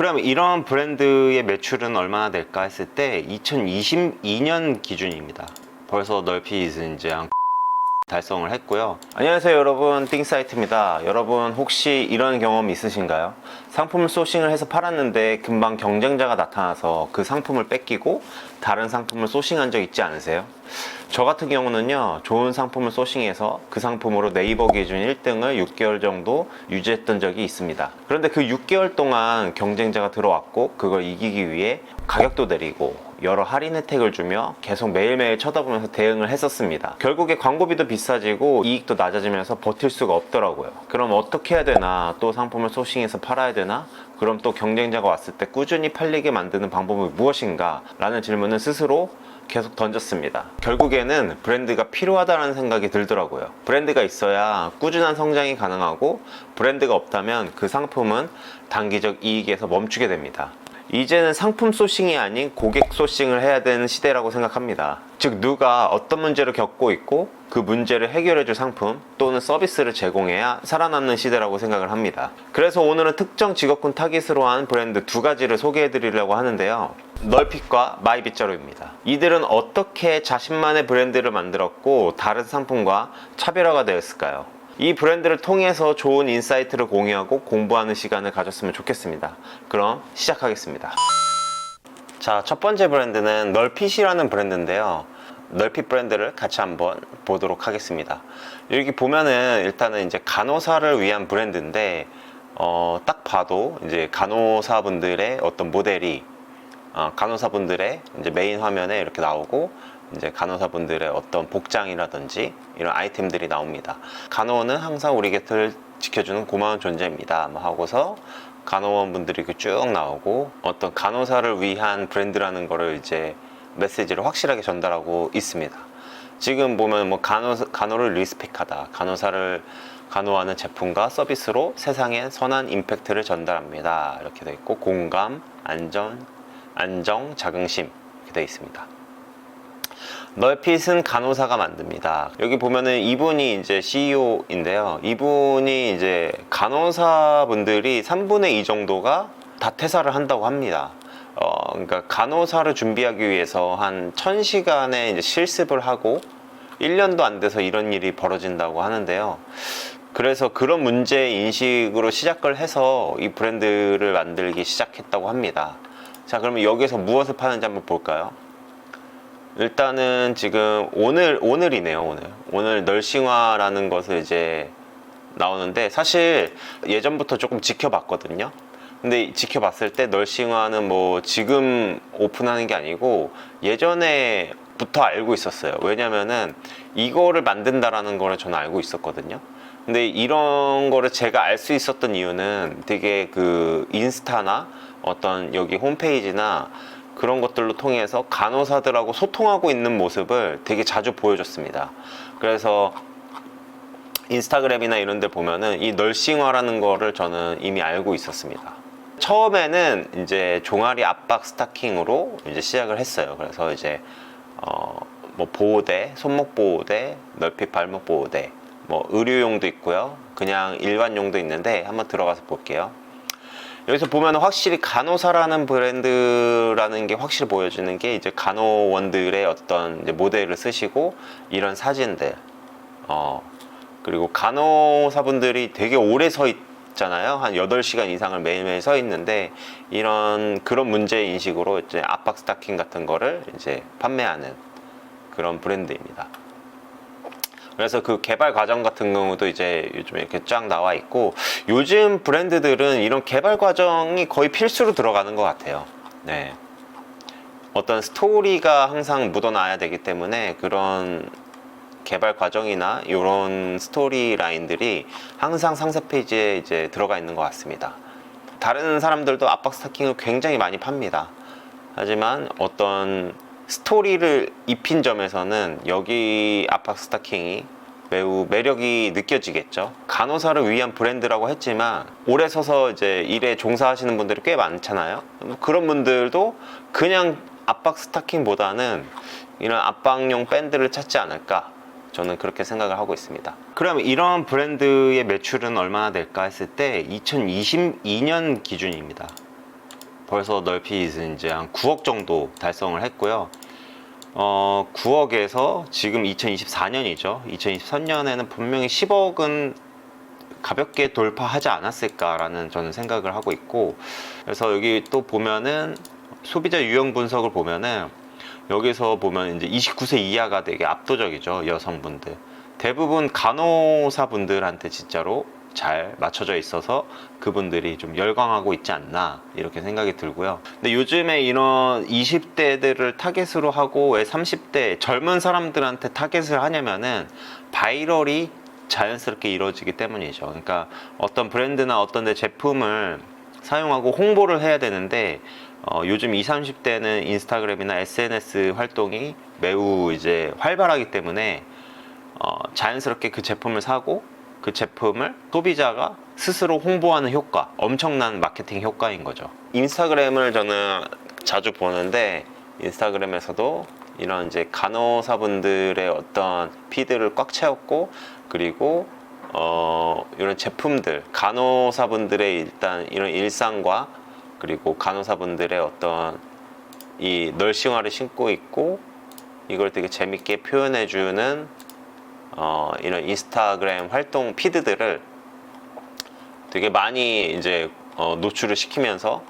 그럼 이런 브랜드의 매출은 얼마나 될까 했을 때 2022년 기준입니다. 벌써 널피 이제 한 달성을 했고요. 안녕하세요 여러분, 띵사이트입니다. 여러분 혹시 이런 경험 있으신가요? 상품을 소싱을 해서 팔았는데 금방 경쟁자가 나타나서 그 상품을 뺏기고 다른 상품을 소싱한 적 있지 않으세요? 저 같은 경우는요, 좋은 상품을 소싱해서 그 상품으로 네이버 기준 1등을 6개월 정도 유지했던 적이 있습니다. 그런데 그 6개월 동안 경쟁자가 들어왔고 그걸 이기기 위해 가격도 내리고 여러 할인 혜택을 주며 계속 매일매일 쳐다보면서 대응을 했었습니다. 결국에 광고비도 비싸지고 이익도 낮아지면서 버틸 수가 없더라고요. 그럼 어떻게 해야 되나? 또 상품을 소싱해서 팔아야 되나? 그럼 또 경쟁자가 왔을 때 꾸준히 팔리게 만드는 방법이 무엇인가? 라는 질문을 스스로 계속 던졌습니다. 결국에는 브랜드가 필요하다는 생각이 들더라고요. 브랜드가 있어야 꾸준한 성장이 가능하고 브랜드가 없다면 그 상품은 단기적 이익에서 멈추게 됩니다. 이제는 상품 소싱이 아닌 고객 소싱을 해야 되는 시대라고 생각합니다. 즉 누가 어떤 문제를 겪고 있고 그 문제를 해결해 줄 상품 또는 서비스를 제공해야 살아남는 시대라고 생각을 합니다. 그래서 오늘은 특정 직업군 타깃으로 한 브랜드 두 가지를 소개해 드리려고 하는데요, 널핏과 마이빗자루입니다. 이들은 어떻게 자신만의 브랜드를 만들었고 다른 상품과 차별화가 되었을까요? 이 브랜드를 통해서 좋은 인사이트를 공유하고 공부하는 시간을 가졌으면 좋겠습니다. 그럼 시작하겠습니다. 자, 첫 번째 브랜드는 널핏이라는 브랜드인데요, 널핏 브랜드를 같이 한번 보도록 하겠습니다. 여기 보면은 일단은 이제 간호사를 위한 브랜드인데 딱 봐도 이제 간호사분들의 어떤 모델이 간호사분들의 이제 메인 화면에 이렇게 나오고 이제 간호사분들의 어떤 복장이라든지 이런 아이템들이 나옵니다. 간호원은 항상 우리 곁을 지켜주는 고마운 존재입니다 하고서 간호원분들이 쭉 나오고 어떤 간호사를 위한 브랜드라는 거를 이제 메시지를 확실하게 전달하고 있습니다. 지금 보면 뭐 간호를 리스펙하다, 간호사를 간호하는 제품과 서비스로 세상에 선한 임팩트를 전달합니다, 이렇게 되어 있고 공감, 안정, 자긍심 이렇게 되어 있습니다. 널핏은 간호사가 만듭니다. 여기 보면은 이분이 이제 CEO인데요. 이분이 이제 간호사분들이 3분의 2 정도가 다 퇴사를 한다고 합니다. 그러니까 간호사를 준비하기 위해서 한 1000시간의 이제 실습을 하고 1년도 안 돼서 이런 일이 벌어진다고 하는데요. 그래서 그런 문제 인식으로 시작을 해서 이 브랜드를 만들기 시작했다고 합니다. 자, 그러면 여기서 무엇을 파는지 한번 볼까요? 일단은 지금 오늘이네요. 오늘 널싱화라는 것을 이제 나오는데, 사실 예전부터 조금 지켜봤거든요. 근데 지켜봤을 때 널싱화는 뭐 지금 오픈하는 게 아니고 예전에부터 알고 있었어요. 왜냐면은 이거를 만든다라는 거를 저는 알고 있었거든요. 근데 이런 거를 제가 알 수 있었던 이유는 되게 그 인스타나 어떤 여기 홈페이지나 그런 것들로 통해서 간호사들하고 소통하고 있는 모습을 되게 자주 보여줬습니다. 그래서 인스타그램이나 이런 데 보면은 이 널싱화라는 거를 저는 이미 알고 있었습니다. 처음에는 이제 종아리 압박 스타킹으로 이제 시작을 했어요. 그래서 이제 뭐 보호대, 손목 보호대, 널핏 발목 보호대, 뭐 의료용도 있고요, 그냥 일반용도 있는데 한번 들어가서 볼게요. 여기서 보면 확실히 간호사라는 브랜드라는 게 확실히 보여지는 게 이제 간호원들의 어떤 이제 모델을 쓰시고 이런 사진들, 그리고 간호사분들이 되게 오래 서 있잖아요. 한 8시간 이상을 매일매일 서 있는데 그런 문제 인식으로 이제 압박 스타킹 같은 거를 이제 판매하는 그런 브랜드입니다. 그래서 그 개발 과정 같은 경우도 이제 요즘 이렇게 쫙 나와 있고, 요즘 브랜드들은 이런 개발 과정이 거의 필수로 들어가는 것 같아요. 네. 어떤 스토리가 항상 묻어나야 되기 때문에 그런 개발 과정이나 이런 스토리 라인들이 항상 상세 페이지에 이제 들어가 있는 것 같습니다. 다른 사람들도 압박 스타킹을 굉장히 많이 팝니다. 하지만 어떤 스토리를 입힌 점에서는 여기 압박 스타킹이 매우 매력이 느껴지겠죠. 간호사를 위한 브랜드라고 했지만 오래 서서 이제 일에 종사하시는 분들이 꽤 많잖아요. 그런 분들도 그냥 압박 스타킹보다는 이런 압박용 밴드를 찾지 않을까, 저는 그렇게 생각을 하고 있습니다. 그럼 이런 브랜드의 매출은 얼마나 될까 했을 때 2022년 기준입니다. 벌써 널핏은 이제 한 9억 정도 달성을 했고요. 9억에서 지금 2024년이죠. 2023년에는 분명히 10억은 가볍게 돌파하지 않았을까라는 저는 생각을 하고 있고, 그래서 여기 또 보면은 소비자 유형 분석을 보면은 여기서 보면 이제 29세 이하가 되게 압도적이죠. 여성분들 대부분 간호사분들한테 진짜로 잘 맞춰져 있어서 그분들이 좀 열광하고 있지 않나 이렇게 생각이 들고요. 근데 요즘에 이런 20대들을 타겟으로 하고 왜 30대 젊은 사람들한테 타겟을 하냐면은 바이럴이 자연스럽게 이루어지기 때문이죠. 그러니까 어떤 브랜드나 어떤 데 제품을 사용하고 홍보를 해야 되는데 요즘 20, 30대는 인스타그램이나 SNS 활동이 매우 이제 활발하기 때문에 자연스럽게 그 제품을 사고 그 제품을 소비자가 스스로 홍보하는 효과, 엄청난 마케팅 효과인 거죠. 인스타그램을 저는 자주 보는데 인스타그램에서도 이런 이제 간호사분들의 어떤 피드를 꽉 채웠고, 그리고 이런 제품들, 간호사분들의 일단 이런 일상과 그리고 간호사분들의 어떤 이 널싱화를 신고 있고 이걸 되게 재밌게 표현해주는 이런 인스타그램 활동 피드들을 되게 많이 이제 노출을 시키면서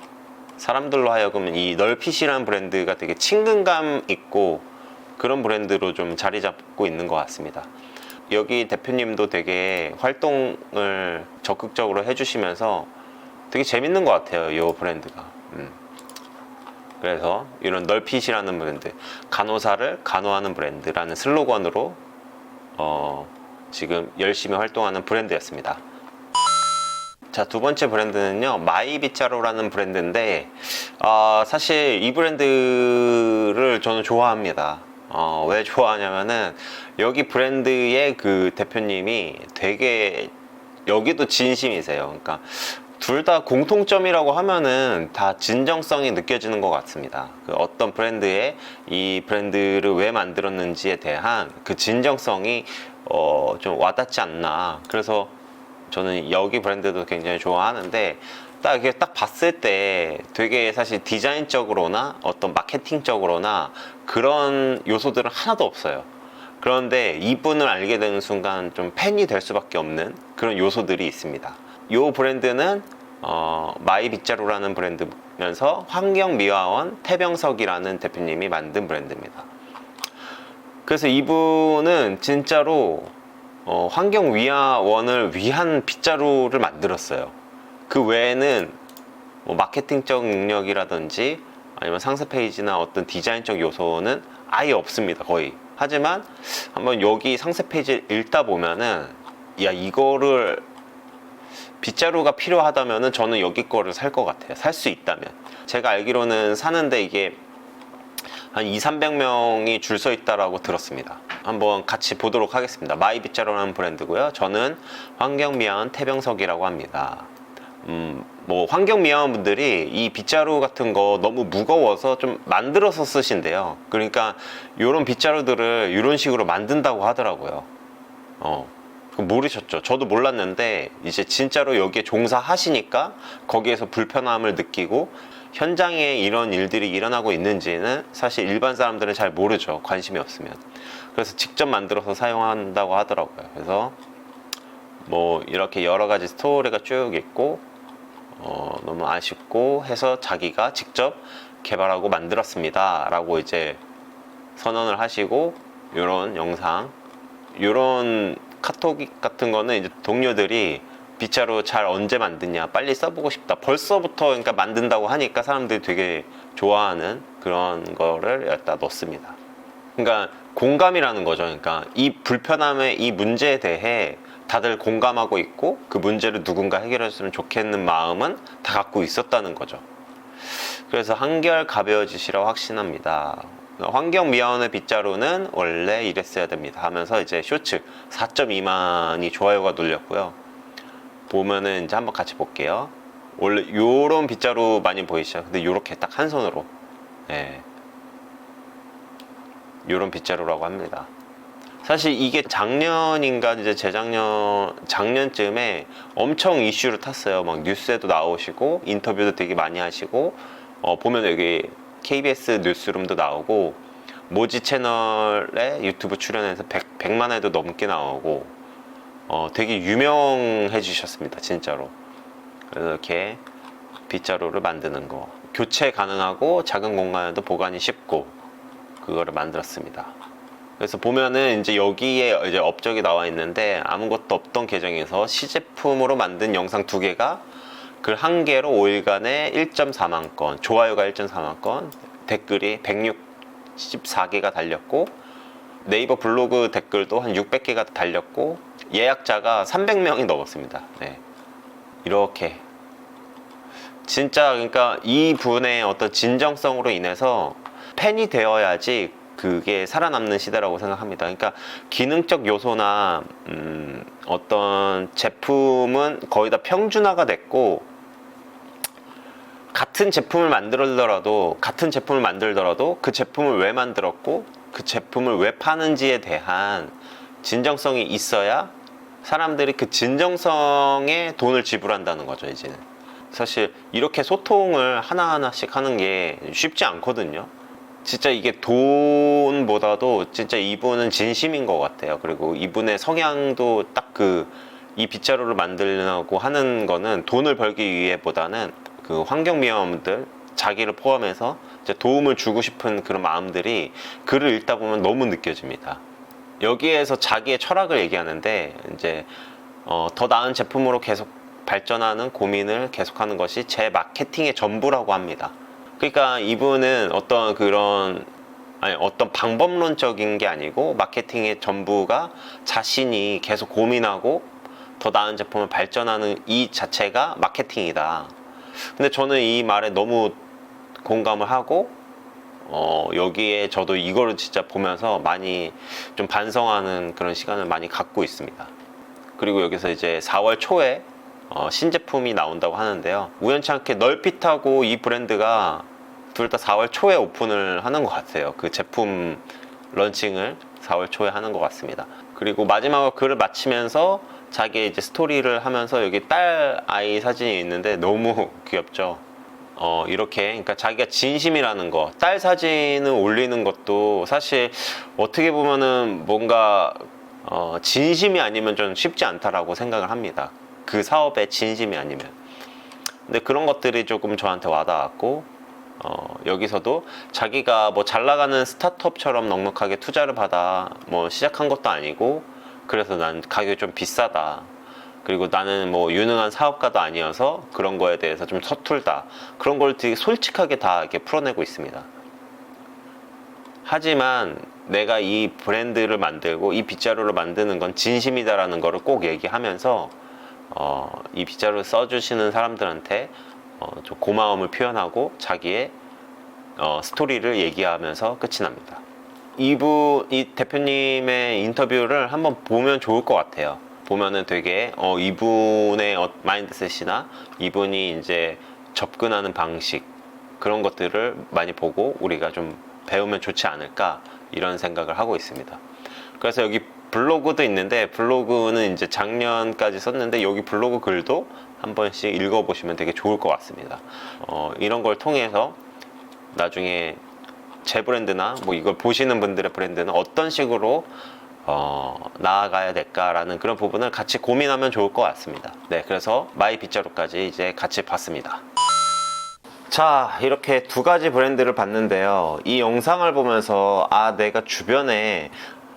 사람들로 하여금 이 널핏이라는 브랜드가 되게 친근감 있고 그런 브랜드로 좀 자리 잡고 있는 것 같습니다. 여기 대표님도 되게 활동을 적극적으로 해주시면서 되게 재밌는 것 같아요, 이 브랜드가. 그래서 이런 널핏이라는 브랜드, 간호사를 간호하는 브랜드라는 슬로건으로 지금 열심히 활동하는 브랜드였습니다. 자, 두 번째 브랜드는요, 마이빗자루라는 브랜드인데 사실 이 브랜드를 저는 좋아합니다. 왜 좋아하냐면은 여기 브랜드의 그 대표님이 되게 여기도 진심이세요. 그러니까 둘 다 공통점이라고 하면은 다 진정성이 느껴지는 것 같습니다. 그 어떤 브랜드에 이 브랜드를 왜 만들었는지에 대한 그 진정성이 좀 와닿지 않나. 그래서 저는 여기 브랜드도 굉장히 좋아하는데 딱 이렇게 딱 봤을 때 되게 사실 디자인적으로나 어떤 마케팅적으로나 그런 요소들은 하나도 없어요. 그런데 이분을 알게 되는 순간 좀 팬이 될 수밖에 없는 그런 요소들이 있습니다. 이 브랜드는 마이빗자루라는 브랜드면서 환경미화원 태병석이라는 대표님이 만든 브랜드입니다. 그래서 이분은 진짜로 환경미화원을 위한 빗자루를 만들었어요. 그 외에는 뭐 마케팅적 능력이라든지 아니면 상세 페이지나 어떤 디자인적 요소는 아예 없습니다, 거의. 하지만 한번 여기 상세 페이지를 읽다 보면은 야, 이거를 빗자루가 필요하다면은 저는 여기 거를 살 것 같아요. 살 수 있다면. 제가 알기로는 사는데 이게 한 200~300명이 줄 서 있다라고 들었습니다. 한번 같이 보도록 하겠습니다. 마이빗자루라는 브랜드고요. 저는 환경미화원 태병석이라고 합니다. 뭐 환경미화원 분들이 이 빗자루 같은 거 너무 무거워서 좀 만들어서 쓰신대요. 그러니까 이런 빗자루들을 이런 식으로 만든다고 하더라고요. 모르셨죠? 저도 몰랐는데 이제 진짜로 여기에 종사하시니까 거기에서 불편함을 느끼고 현장에 이런 일들이 일어나고 있는지는 사실 일반 사람들은 잘 모르죠. 관심이 없으면. 그래서 직접 만들어서 사용한다고 하더라고요. 그래서 뭐 이렇게 여러 가지 스토리가 쭉 있고 너무 아쉽고 해서 자기가 직접 개발하고 만들었습니다 라고 이제 선언을 하시고, 요런 영상, 요런 카톡 같은 거는 이제 동료들이 빗자루 잘 언제 만드냐, 빨리 써보고 싶다, 벌써부터 그러니까 만든다고 하니까 사람들이 되게 좋아하는 그런 거를 여기다 넣습니다. 그러니까 공감이라는 거죠. 그러니까 이 불편함의 이 문제에 대해 다들 공감하고 있고 그 문제를 누군가 해결했으면 좋겠는 마음은 다 갖고 있었다는 거죠. 그래서 한결 가벼워지시라고 확신합니다. 환경미화원의 빗자루는 원래 이랬어야 됩니다 하면서 이제 쇼츠 4.2만이 좋아요가 눌렸고요. 보면은 이제 한번 같이 볼게요. 원래 요런 빗자루 많이 보이시죠? 근데 요렇게 딱 한 손으로, 네, 요런 빗자루라고 합니다. 사실 이게 작년인가 이제 작년쯤에 엄청 이슈를 탔어요. 막 뉴스에도 나오시고 인터뷰도 되게 많이 하시고 보면 여기 KBS 뉴스룸도 나오고 모지 채널에 유튜브 출연해서 100만 회도 넘게 나오고 되게 유명해지셨습니다, 진짜로. 그래서 이렇게 빗자루를 만드는 거, 교체 가능하고 작은 공간에도 보관이 쉽고 그거를 만들었습니다. 그래서 보면은 이제 여기에 이제 업적이 나와 있는데 아무것도 없던 계정에서 시제품으로 만든 영상 2개가 글 1개로 5일간에 1.4만 건, 좋아요가 1.4만 건, 댓글이 164개가 달렸고, 네이버 블로그 댓글도 한 600개가 달렸고, 예약자가 300명이 넘었습니다. 네. 이렇게 진짜 그러니까 이 분의 어떤 진정성으로 인해서 팬이 되어야지 그게 살아남는 시대라고 생각합니다. 그러니까 기능적 요소나 어떤 제품은 거의 다 평준화가 됐고, 같은 제품을 만들더라도 그 제품을 왜 만들었고 그 제품을 왜 파는지에 대한 진정성이 있어야 사람들이 그 진정성에 돈을 지불한다는 거죠. 이제는 사실 이렇게 소통을 하나하나씩 하는 게 쉽지 않거든요. 진짜 이게 돈보다도 진짜 이분은 진심인 것 같아요. 그리고 이분의 성향도 딱 이 빗자루를 만들려고 하는 거는 돈을 벌기 위해보다는 그 환경미화원들 자기를 포함해서 이제 도움을 주고 싶은 그런 마음들이 글을 읽다 보면 너무 느껴집니다. 여기에서 자기의 철학을 얘기하는데 이제 더 나은 제품으로 계속 발전하는 고민을 계속하는 것이 제 마케팅의 전부라고 합니다. 그러니까 이분은 어떤 방법론적인 게 아니고 마케팅의 전부가 자신이 계속 고민하고 더 나은 제품을 발전하는 이 자체가 마케팅이다. 근데 저는 이 말에 너무 공감을 하고 여기에 저도 이거를 진짜 보면서 많이 좀 반성하는 그런 시간을 많이 갖고 있습니다. 그리고 여기서 이제 4월 초에 신제품이 나온다고 하는데요. 우연치 않게 널핏하고 이 브랜드가 둘 다 4월 초에 오픈을 하는 것 같아요. 그 제품 런칭을 4월 초에 하는 것 같습니다. 그리고 마지막으로 글을 마치면서 자기의 이제 스토리를 하면서 여기 딸 아이 사진이 있는데 너무 귀엽죠. 이렇게 그러니까 자기가 진심이라는 거, 딸 사진을 올리는 것도 사실 어떻게 보면은 뭔가 진심이 아니면 좀 쉽지 않다라고 생각을 합니다. 그 사업에 진심이 아니면. 근데 그런 것들이 조금 저한테 와닿았고, 여기서도 자기가 뭐 잘 나가는 스타트업처럼 넉넉하게 투자를 받아 뭐 시작한 것도 아니고, 그래서 난 가격이 좀 비싸다. 그리고 나는 뭐 유능한 사업가도 아니어서 그런 거에 대해서 좀 서툴다. 그런 걸 되게 솔직하게 다 이렇게 풀어내고 있습니다. 하지만 내가 이 브랜드를 만들고 이 빗자루를 만드는 건 진심이다라는 거를 꼭 얘기하면서 이 빗자루 써주시는 사람들한테 좀 고마움을 표현하고 자기의 스토리를 얘기하면서 끝이 납니다. 이 대표님의 인터뷰를 한번 보면 좋을 것 같아요. 보면은 되게 이분의 마인드셋이나 이분이 이제 접근하는 방식, 그런 것들을 많이 보고 우리가 좀 배우면 좋지 않을까, 이런 생각을 하고 있습니다. 그래서 여기 블로그도 있는데, 블로그는 이제 작년까지 썼는데 여기 블로그 글도 한 번씩 읽어보시면 되게 좋을 것 같습니다. 이런 걸 통해서 나중에 제 브랜드나 뭐 이걸 보시는 분들의 브랜드는 어떤 식으로 나아가야 될까라는 그런 부분을 같이 고민하면 좋을 것 같습니다. 네, 그래서 마이 빗자루까지 이제 같이 봤습니다. 자, 이렇게 두 가지 브랜드를 봤는데요. 이 영상을 보면서 내가 주변에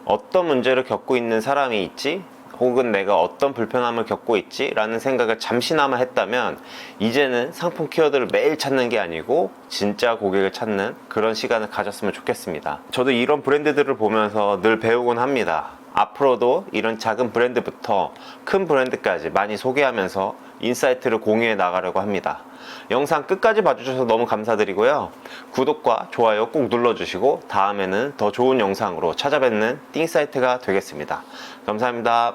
어떤 문제를 겪고 있는 사람이 있지? 혹은 내가 어떤 불편함을 겪고 있지? 라는 생각을 잠시나마 했다면, 이제는 상품 키워드를 매일 찾는 게 아니고 진짜 고객을 찾는 그런 시간을 가졌으면 좋겠습니다. 저도 이런 브랜드들을 보면서 늘 배우곤 합니다. 앞으로도 이런 작은 브랜드부터 큰 브랜드까지 많이 소개하면서 인사이트를 공유해 나가려고 합니다. 영상 끝까지 봐주셔서 너무 감사드리고요. 구독과 좋아요 꼭 눌러주시고 다음에는 더 좋은 영상으로 찾아뵙는 띵사이트가 되겠습니다. 감사합니다.